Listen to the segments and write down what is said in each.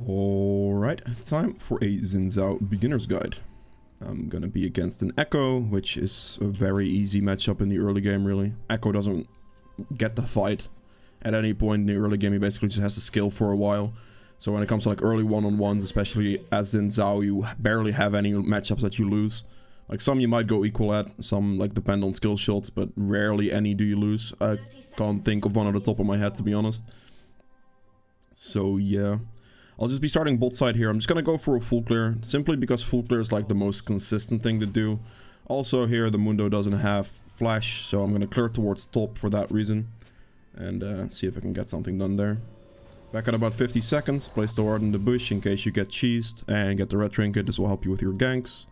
Alright, time for a Xin Zhao beginner's guide. I'm gonna be against an Echo, which is a very easy matchup in the early game, really. Echo doesn't get the fight at any point in the early game. He basically just has to skill for a while. So when it comes to like early one-on-ones, especially as Xin Zhao, you barely have any matchups that you lose. Like some you might go equal at, some like depend on skill shots, but rarely any do you lose. I can't think of one on the top of my head, to be honest. So yeah, I'll just be starting bot side here. I'm just gonna go for a full clear, simply because full clear is like the most consistent thing to do. Also here, the Mundo doesn't have flash, so I'm gonna clear towards top for that reason. And see if I can get something done there. Back at about 50 seconds, place the ward in the bush in case you get cheesed, and get the red trinket. This will help you with your ganks.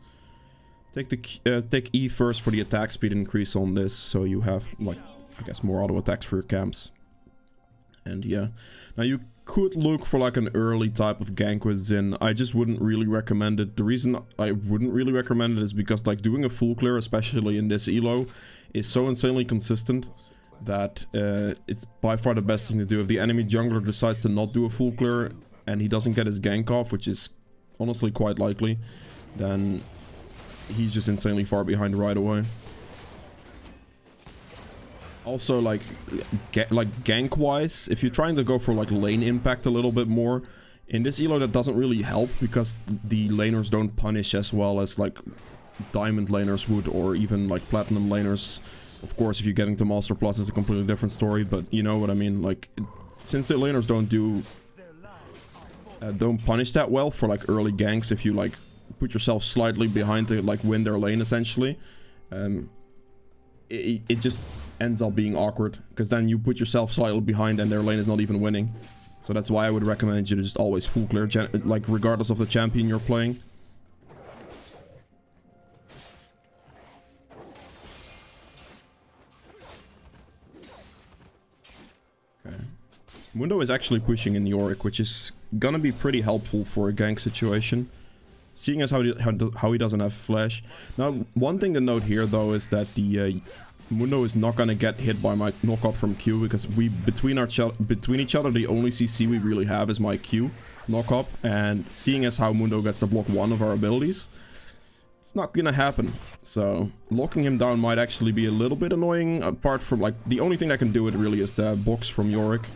Take E first for the attack speed increase on this, so you have, like, I guess more auto attacks for your camps. And yeah, now you could look for like an early type of gank with Xin. I just wouldn't really recommend it. The reason I wouldn't really recommend it is because like doing a full clear, especially in this elo, is so insanely consistent that it's by far the best thing to do. If the enemy jungler decides to not do a full clear and he doesn't get his gank off, which is honestly quite likely, then he's just insanely far behind right away. Also, like gank wise, if you're trying to go for like lane impact a little bit more, in this elo that doesn't really help because the laners don't punish as well as like diamond laners would, or even like platinum laners. Of course, if you're getting to Master Plus, it's a completely different story, but you know what I mean. Like, since the laners don't punish that well for like early ganks, if you like put yourself slightly behind to like win their lane essentially, it just ends up being awkward, because then you put yourself slightly behind and their lane is not even winning. So that's why I would recommend you to just always full clear, like regardless of the champion you're playing. Okay, Mundo is actually pushing in Yorick, which is gonna be pretty helpful for a gank situation, seeing as how he doesn't have flash. Now, one thing to note here though is that the Mundo is not gonna get hit by my knock-up from Q, because between each other the only CC we really have is my Q knock-up, and seeing as how Mundo gets to block one of our abilities, it's not gonna happen. So locking him down might actually be a little bit annoying, apart from like the only thing that can do it really is the box from Yorick.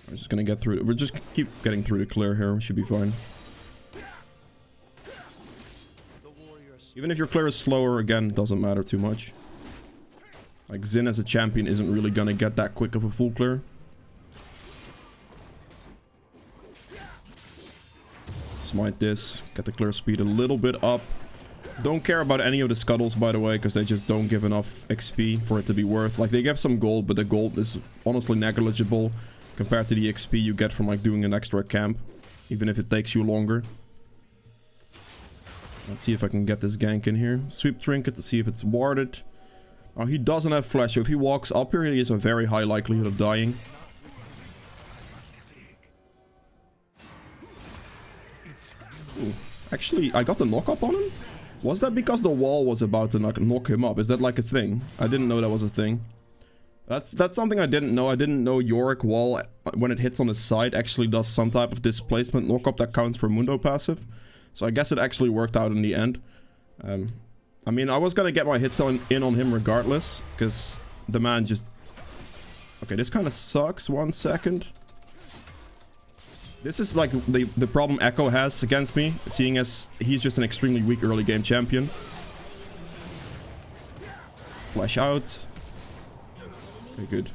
I'm just gonna get through it. We'll just keep getting through the clear here. We should be fine. Even if your clear is slower, again, doesn't matter too much. Like, Xin as a champion isn't really gonna get that quick of a full clear. Smite this. Get the clear speed a little bit up. Don't care about any of the scuttles, by the way, because they just don't give enough XP for it to be worth. Like, they give some gold, but the gold is honestly negligible compared to the XP you get from, like, doing an extra camp, even if it takes you longer. Let's see if I can get this gank in here. Sweep trinket to see if it's warded. Oh, he doesn't have flash, so if he walks up here, he has a very high likelihood of dying. Ooh. Actually, I got the knock-up on him? Was that because the wall was about to knock him up? Is that like a thing? I didn't know that was a thing. That's something I didn't know. I didn't know Yorick wall, when it hits on the side, actually does some type of displacement knock-up that counts for Mundo passive. So I guess it actually worked out in the end. I mean, I was gonna get my hits in on him regardless, because the man just... Okay, this kind of sucks. 1 second. This is like the problem Echo has against me, seeing as he's just an extremely weak early game champion. Flash out. Okay, good.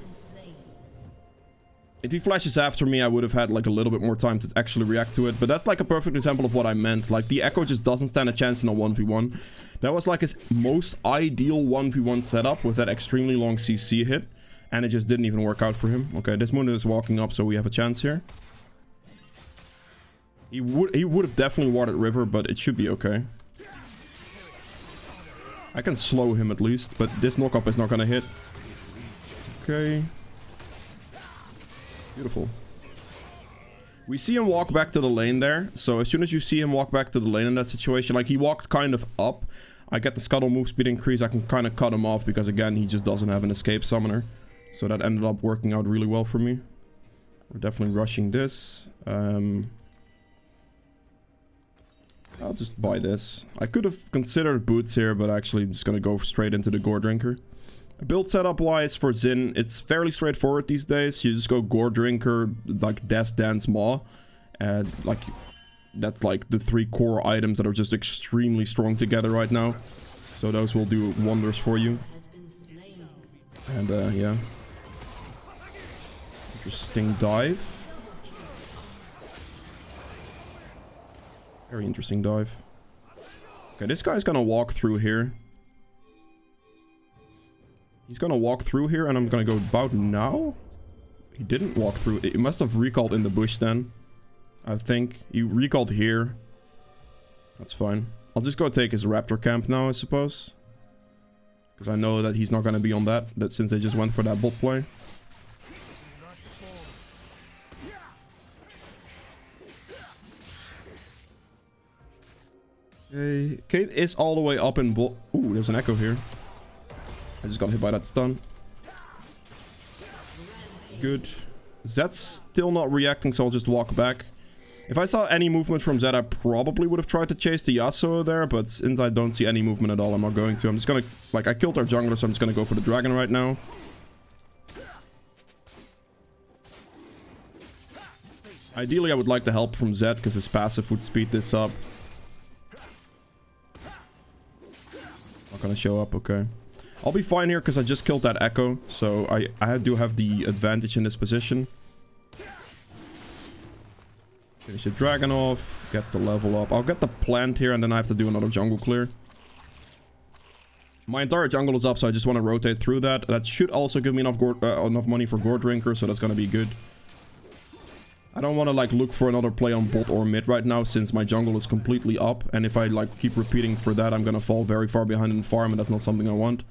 If he flashes after me, I would have had like a little bit more time to actually react to it. But that's like a perfect example of what I meant. Like, the Echo just doesn't stand a chance in a 1v1. That was like his most ideal 1v1 setup with that extremely long CC hit. And it just didn't even work out for him. Okay, this Mundo is walking up, so we have a chance here. He would have definitely warded River, but it should be okay. I can slow him at least, but this knock-up is not gonna hit. Okay. Beautiful. We see him walk back to the lane there. So as soon as you see him walk back to the lane in that situation, like he walked kind of up, I get the scuttle move speed increase. I can kind of cut him off because again, he just doesn't have an escape summoner. So that ended up working out really well for me. We're definitely rushing this. I'll just buy this. I could have considered boots here, but actually I'm just gonna go straight into the Gore Drinker. Build setup wise for Xin, it's fairly straightforward these days. You just go Gore Drinker, like Death Dance Maw, and like that's like the 3 core items that are just extremely strong together right now. So those will do wonders for you. And yeah. Interesting dive. Very interesting dive. Okay, this guy's gonna walk through here. He's gonna walk through here and I'm gonna go about now? He didn't walk through. It must have recalled in the bush then. I think. He recalled here. That's fine. I'll just go take his raptor camp now, I suppose. Because I know that he's not gonna be on that since they just went for that bot play. Okay, Kate is all the way up in bot. Ooh, there's an echo here. I just got hit by that stun. Good. Zed's still not reacting, so I'll just walk back. If I saw any movement from Zed, I probably would have tried to chase the Yasuo there, but since I don't see any movement at all, I'm not going to. I'm just gonna... Like, I killed our jungler, so I'm just gonna go for the dragon right now. Ideally, I would like the help from Zed, because his passive would speed this up. Not gonna show up, okay. I'll be fine here because I just killed that echo, so I do have the advantage in this position. Finish the dragon off, get the level up. I'll get the plant here and then I have to do another jungle clear. My entire jungle is up, so I just want to rotate through that. That should also give me enough money for Gore Drinker, so that's gonna be good. I don't want to like look for another play on bot or mid right now since my jungle is completely up, and if I like keep repeating for that, I'm gonna fall very far behind in farm, and that's not something I want.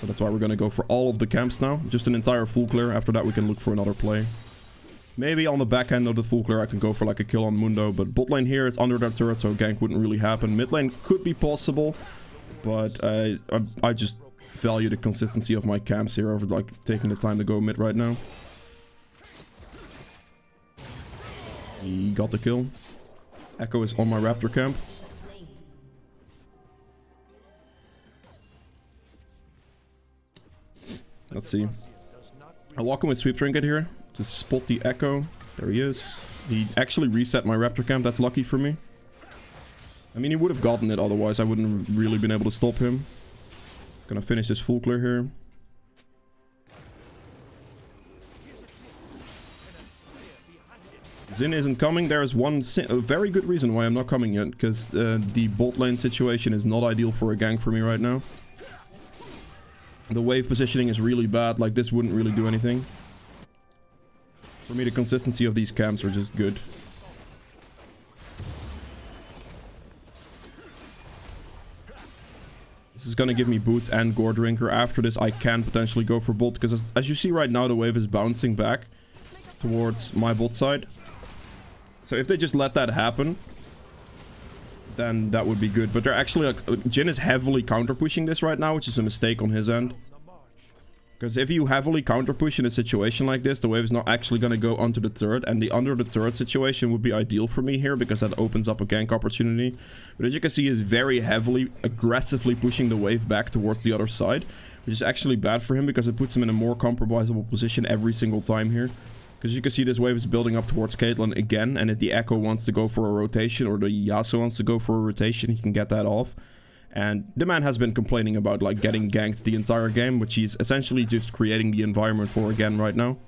So that's why we're gonna go for all of the camps now. Just an entire full clear. After that we can look for another play. Maybe on the back end of the full clear I can go for like a kill on Mundo. But bot lane here is under that turret, so gank wouldn't really happen. Mid lane could be possible. But I just value the consistency of my camps here over like taking the time to go mid right now. He got the kill. Echo is on my raptor camp. Let's see. I walk in with Sweep Trinket here to spot the echo. There he is. He actually reset my raptor camp. That's lucky for me. I mean, he would have gotten it otherwise. I wouldn't have really been able to stop him. Gonna finish this full clear here. Xin isn't coming. There is a very good reason why I'm not coming yet. Because the bot lane situation is not ideal for a gank for me right now. The wave positioning is really bad, like this wouldn't really do anything. For me, the consistency of these camps are just good. This is gonna give me boots and Gore Drinker. After this, I can potentially go for bot, because as you see right now, the wave is bouncing back towards my bot side. So if they just let that happen, then that would be good. But they're actually like... Jhin is heavily counter-pushing this right now, which is a mistake on his end. Because if you heavily counter-push in a situation like this, the wave is not actually going to go onto the turret. And the under the turret situation would be ideal for me here, because that opens up a gank opportunity. But as you can see, he's very heavily, aggressively pushing the wave back towards the other side. Which is actually bad for him, because it puts him in a more compromisable position every single time here. Because you can see this wave is building up towards Caitlyn again, and if the Echo wants to go for a rotation, or the Yasuo wants to go for a rotation, he can get that off. And the man has been complaining about like getting ganked the entire game, which he's essentially just creating the environment for again right now.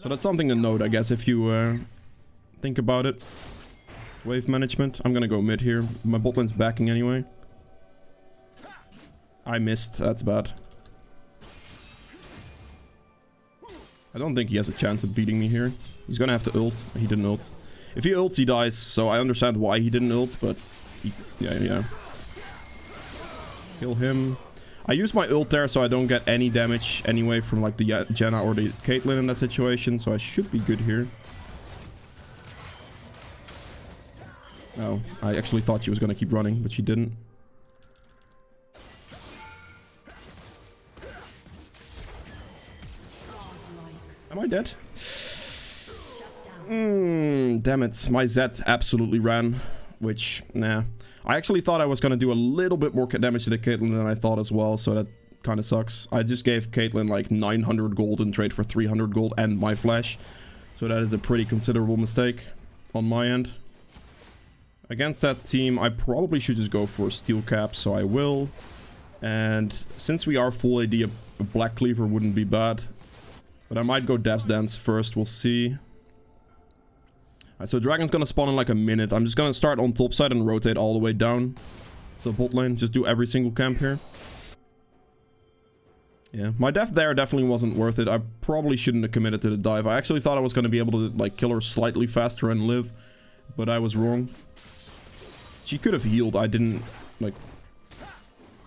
So that's something to note, I guess, if you think about it. Wave management. I'm gonna go mid here. My bot lane's backing anyway. I missed. That's bad. I don't think he has a chance of beating me here. He's gonna have to ult. He didn't ult. If he ults, he dies, so I understand why he didn't ult, but... Yeah. Kill him. I use my ult there, so I don't get any damage anyway from like the Jenna or the Caitlyn in that situation, so I should be good here. Oh, I actually thought she was gonna keep running, but she didn't. Am I dead? Damn it. My Z absolutely ran. Which, nah. I actually thought I was going to do a little bit more damage to the Caitlyn than I thought as well. So that kind of sucks. I just gave Caitlyn like 900 gold in trade for 300 gold and my flash. So that is a pretty considerable mistake on my end. Against that team, I probably should just go for a steel cap. So I will. And since we are full AD, a black cleaver wouldn't be bad. But I might go Death's Dance first. We'll see. Alright, so Dragon's gonna spawn in like a minute. I'm just gonna start on top side and rotate all the way down. So bot lane, just do every single camp here. Yeah, my death there definitely wasn't worth it. I probably shouldn't have committed to the dive. I actually thought I was gonna be able to like kill her slightly faster and live. But I was wrong. She could have healed. I didn't, like...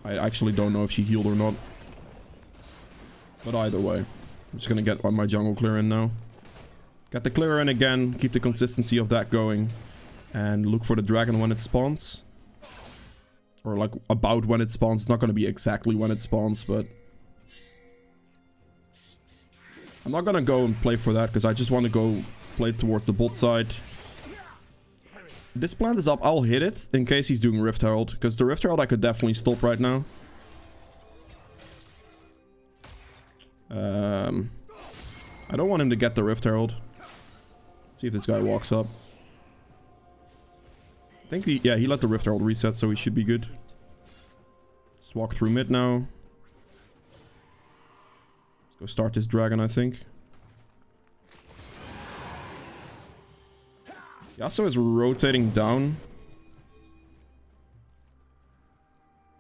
I actually don't know if she healed or not. But either way. I'm just gonna get on my jungle clear in now. Get the clear in again, keep the consistency of that going. And look for the dragon when it spawns. Or like about when it spawns. It's not going to be exactly when it spawns, but... I'm not going to go and play for that, because I just want to go play towards the bot side. This plant is up, I'll hit it, in case he's doing Rift Herald. Because the Rift Herald I could definitely stop right now. I don't want him to get the Rift Herald. See if this guy walks up. I think he let the Rift Herald reset, so he should be good. Let's walk through mid now. Let's go start this dragon, I think. Yasuo is rotating down.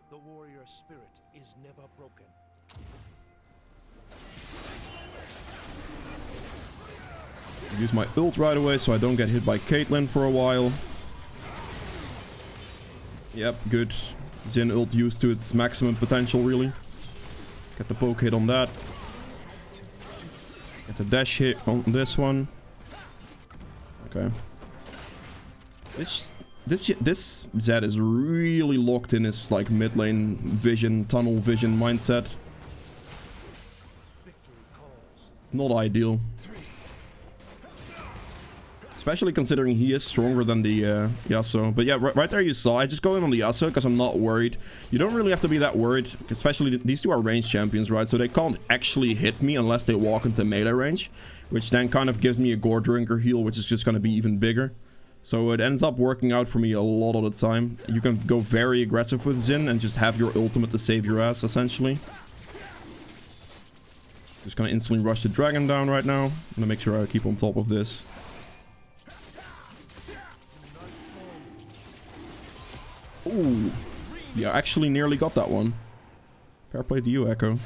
The warrior spirit is never broken. Use my ult right away so I don't get hit by Caitlyn for a while. Yep, good. Xin ult used to its maximum potential, really. Get the poke hit on that. Get the dash hit on this one. Okay. This Zed is really locked in his like mid lane vision, tunnel vision mindset. It's not ideal. Especially considering he is stronger than the Yasuo. But yeah, right there you saw. I just go in on the Yasuo because I'm not worried. You don't really have to be that worried. Especially these two are ranged champions, right? So they can't actually hit me unless they walk into melee range. Which then kind of gives me a gore drinker heal, which is just going to be even bigger. So it ends up working out for me a lot of the time. You can go very aggressive with Xin and just have your ultimate to save your ass, essentially. Just gonna instantly rush the dragon down right now. I'm gonna make sure I keep on top of this. Ooh. Yeah, actually nearly got that one. Fair play to you, Echo.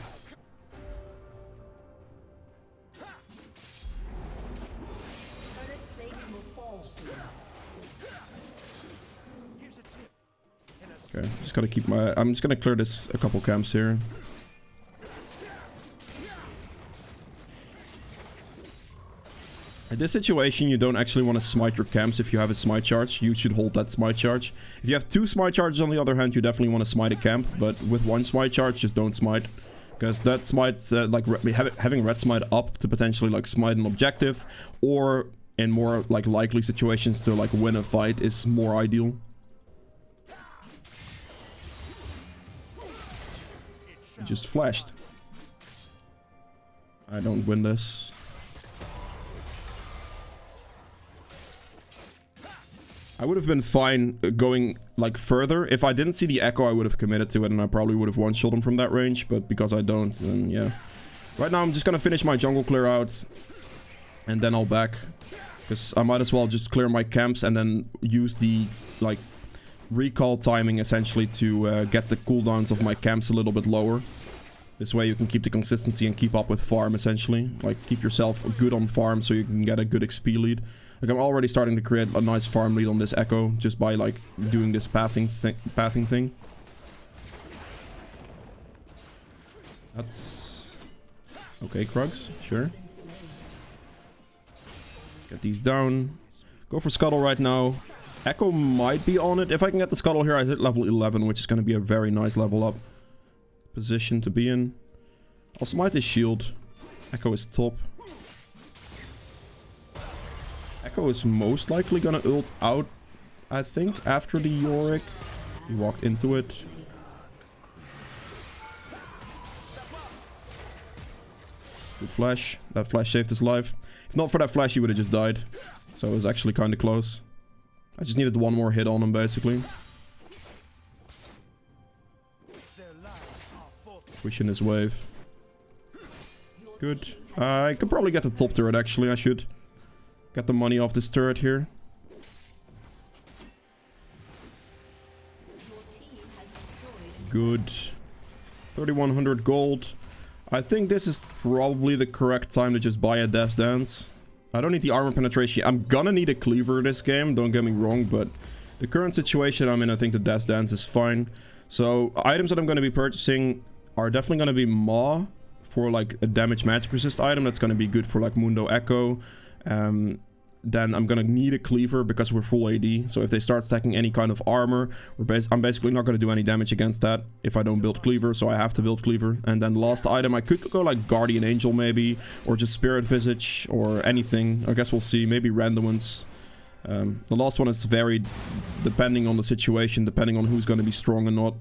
Okay, just gotta keep my... I'm just gonna clear this a couple camps here. In this situation, you don't actually want to smite your camps if you have a smite charge. You should hold that smite charge. If you have two smite charges on the other hand, you definitely want to smite a camp. But with one smite charge, just don't smite. Because that smites, like, having red smite up to potentially, like, smite an objective. Or, in more, like, likely situations to, like, win a fight is more ideal. He just flashed. I don't win this. I would have been fine going, like, further. If I didn't see the echo, I would have committed to it, and I probably would have one-shot him from that range. But because I don't, then yeah. Right now, I'm just gonna finish my jungle clear out. And then I'll back. Because I might as well just clear my camps and then use the, like, recall timing, essentially, to get the cooldowns of my camps a little bit lower. This way you can keep the consistency and keep up with farm, essentially. Like, keep yourself good on farm so you can get a good XP lead. Like, I'm already starting to create a nice farm lead on this Echo, just by, like, doing this pathing thing. That's... okay, Krugs, sure. Get these down. Go for Scuttle right now. Echo might be on it. If I can get the Scuttle here, I hit level 11, which is going to be a very nice level up position to be in. I'll smite his shield. Echo is top. Echo is most likely gonna ult out, I think, after the Yorick. He walked into it. Good flash. That flash saved his life. If not for that flash, he would have just died. So it was actually kind of close. I just needed one more hit on him, basically. Pushing his wave. Good. I could probably get the top turret, actually. I should get the money off this turret here. Good. 3,100 gold. I think this is probably the correct time to just buy a Death's Dance. I don't need the armor penetration. I'm gonna need a cleaver this game, don't get me wrong, but the current situation I'm in, I think the Death's Dance is fine. So, items that I'm gonna be purchasing are definitely gonna be Maw for like a damage magic resist item. That's gonna be good for like Mundo Echo. Then I'm gonna need a cleaver because we're full AD. So if they start stacking any kind of armor, I'm basically not gonna do any damage against that if I don't build cleaver. So I have to build cleaver. And then last item, I could go like Guardian Angel maybe, or just Spirit Visage or anything. I guess we'll see. Maybe random ones. The last one is varied depending on the situation, depending on who's gonna be strong or not.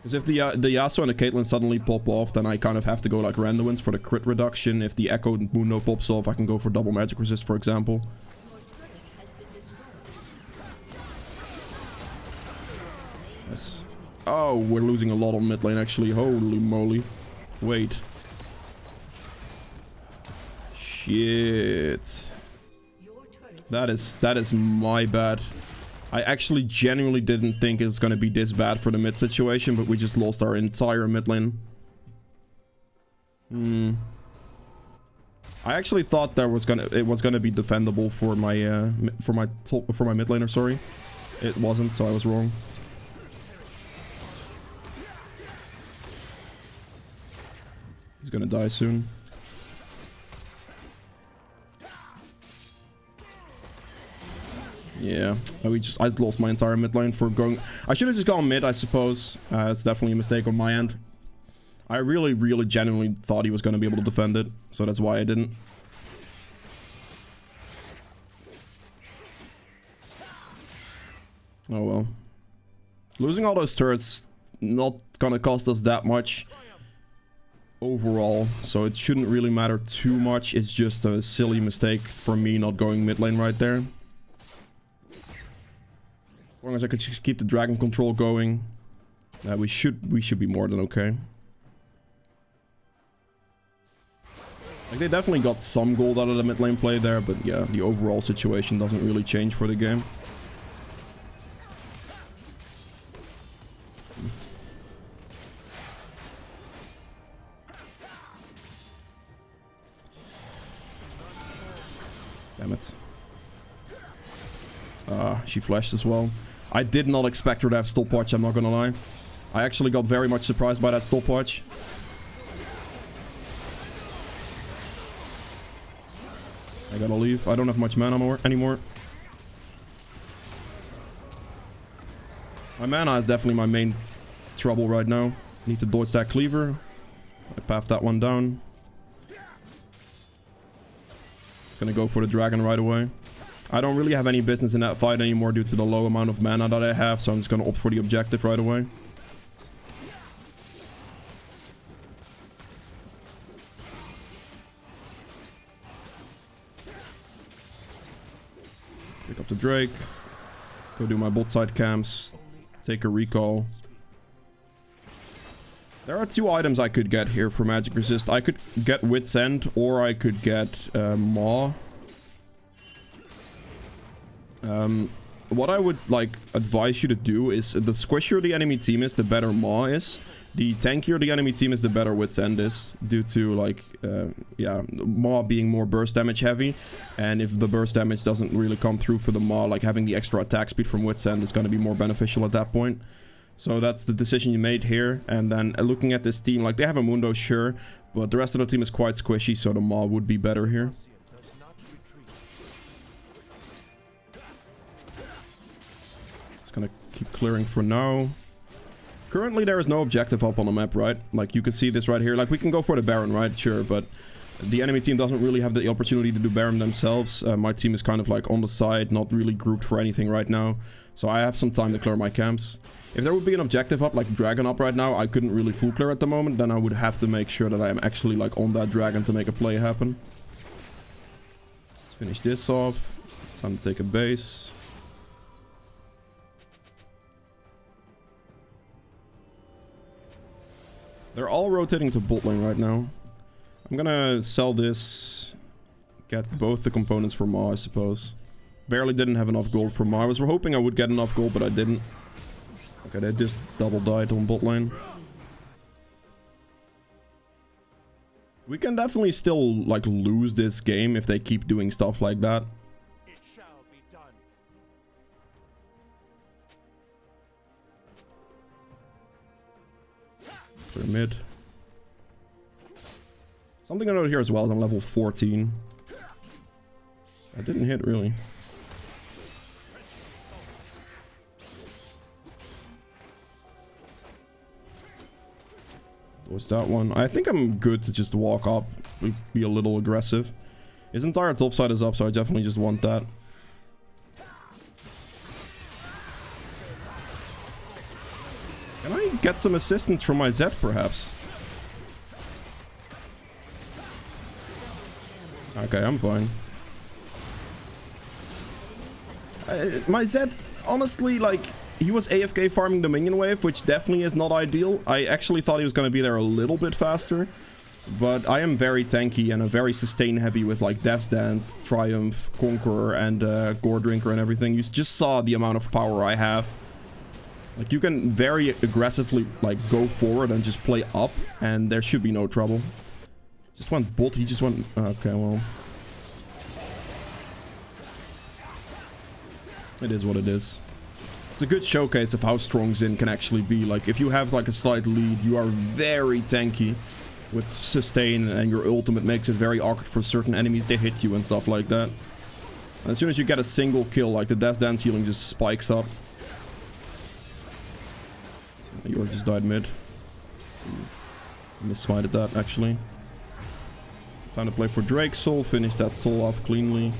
Because if the Yasuo and the Caitlyn suddenly pop off, then I kind of have to go like random ones for the crit reduction. If the Echo and Mundo pops off, I can go for double magic resist, for example. Yes. Oh, we're losing a lot on mid lane, actually. Holy moly. Wait. Shit. That is my bad. I actually genuinely didn't think it was going to be this bad for the mid situation, but we just lost our entire mid lane. I actually thought it was gonna be defendable for my mid laner, sorry. It wasn't, so I was wrong. He's gonna die soon. Yeah, I just lost my entire mid lane for going... I should have just gone mid, I suppose. It's definitely a mistake on my end. I really, genuinely thought he was going to be able to defend it, so that's why I didn't. Oh well. Losing all those turrets, not going to cost us that much overall, so it shouldn't really matter too much. It's just a silly mistake for me not going mid lane right there. As long as I could just keep the dragon control going, we should be more than okay. Like, they definitely got some gold out of the mid lane play there, but yeah, the overall situation doesn't really change for the game. Damn it. She flashed as well. I did not expect her to have stopwatch, I'm not gonna lie. I actually got very much surprised by that stopwatch. I gotta leave. I don't have much mana anymore. My mana is definitely my main trouble right now. Need to dodge that cleaver. I path that one down. Gonna go for the dragon right away. I don't really have any business in that fight anymore due to the low amount of mana that I have, so I'm just gonna opt for the objective right away. Pick up the Drake. Go do my bot side camps. Take a recall. There are two items I could get here for magic resist. I could get Wit's End, or I could get Maw. What I would like advise you to do is the squishier the enemy team is, the better Maw is. The tankier the enemy team is, the better Wit's End is, due to like yeah, Maw being more burst damage heavy, and if the burst damage doesn't really come through for the Maw, like having the extra attack speed from Wit's End is going to be more beneficial at that point. So that's the decision you made here. And then looking at this team, like they have a Mundo, sure, but the rest of the team is quite squishy, so the Maw would be better here. Gonna keep clearing for now. Currently there is no objective up on the map, right? Like you can see this right here. Like we can go for the Baron, right? Sure, but The enemy team doesn't really have the opportunity to do Baron themselves. My team is kind of like on the side, not really grouped for anything right now. So I have some time to clear my camps. If there would be an objective up, like Dragon up right now, I couldn't really full clear at the moment. Then I would have to make sure that I am actually like on that Dragon to make a play happen. Let's finish this off. Time to take a base. They're all rotating to bot lane right now. I'm gonna sell this. Get both the components for Ma, I suppose. Barely didn't have enough gold for Ma. I was hoping I would get enough gold, but I didn't. Okay, they just double died on bot lane. We can definitely still, like, lose this game if they keep doing stuff like that. It shall be done. Clear mid. Something to note here as well is I'm level 14. I didn't hit, really. What's that one? I think I'm good to just walk up, be a little aggressive. His entire top side is up, so I definitely just want that. Can I get some assistance from my Zed, perhaps? Okay, I'm fine. My Zed, honestly, like, he was AFK farming the minion wave, which definitely is not ideal. I actually thought he was going to be there a little bit faster. But I am very tanky and a very sustain heavy with like Death's Dance, Triumph, Conqueror, and Gore Drinker and everything. You just saw the amount of power I have. Like, you can very aggressively like go forward and just play up, and there should be no trouble. Just went bot, he just went... Okay, well... It is what it is. It's a good showcase of how strong Xin can actually be. Like, if you have like a slight lead, you are very tanky with sustain, and your ultimate makes it very awkward for certain enemies. They hit you and stuff like that. And as soon as you get a single kill, like the Death Dance healing just spikes up. You just died mid. Missmited that, actually. Time to play for Drake's Soul. Finish that soul off cleanly.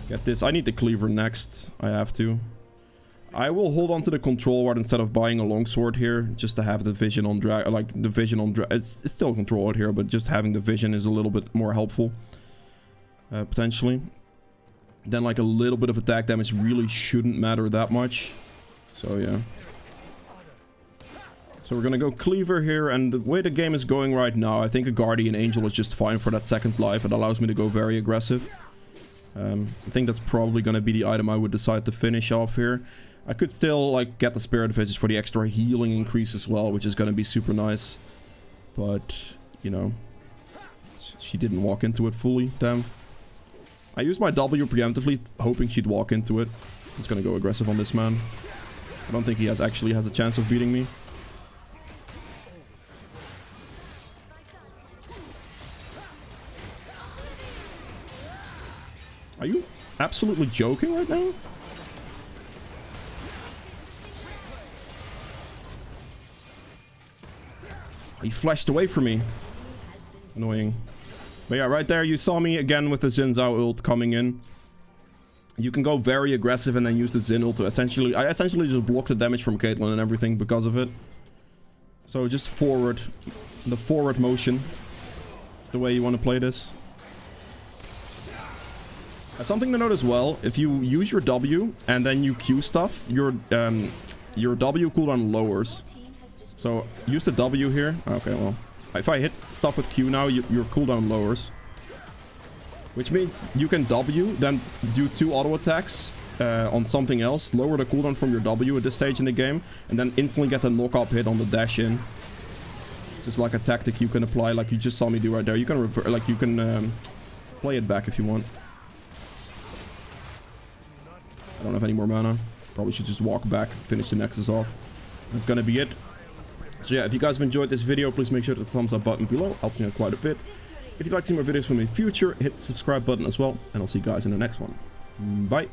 Get this. I need the cleaver next. I have to. I will hold on to the control ward instead of buying a longsword here, just to have the vision on it's still control ward here, but just having the vision is a little bit more helpful, potentially. Then like a little bit of attack damage really shouldn't matter that much. So yeah. So we're gonna go cleaver here, and the way the game is going right now, I think a Guardian Angel is just fine for that second life. It allows me to go very aggressive. I think that's probably gonna be the item I would decide to finish off here. I could still like get the Spirit Visage for the extra healing increase as well, which is gonna be super nice. But, you know, she didn't walk into it fully, damn. I used my W preemptively, hoping she'd walk into it. I'm just gonna go aggressive on this man. I don't think he actually has a chance of beating me. Are you absolutely joking right now? He flashed away from me. Annoying. But yeah, right there you saw me again with the Xin Zhao ult coming in. You can go very aggressive and then use the Xin ult to essentially... I essentially just block the damage from Caitlyn and everything because of it. So just forward. The forward motion is the way you want to play this. Something to note as well, if you use your W and then you Q stuff, your W cooldown lowers. So use the W here. Okay, well, if I hit stuff with Q now, your cooldown lowers. Which means you can W, then do 2 auto attacks on something else, lower the cooldown from your W at this stage in the game, and then instantly get a knock-up hit on the dash in. Just like a tactic you can apply, like you just saw me do right there. You can you can play it back if you want. I don't have any more mana. Probably should just walk back, finish the Nexus off. That's gonna be it. So yeah, if you guys have enjoyed this video, please make sure to hit the thumbs up button below. Helps me out quite a bit. If you'd like to see more videos from me in the future, hit the subscribe button as well. And I'll see you guys in the next one. Bye.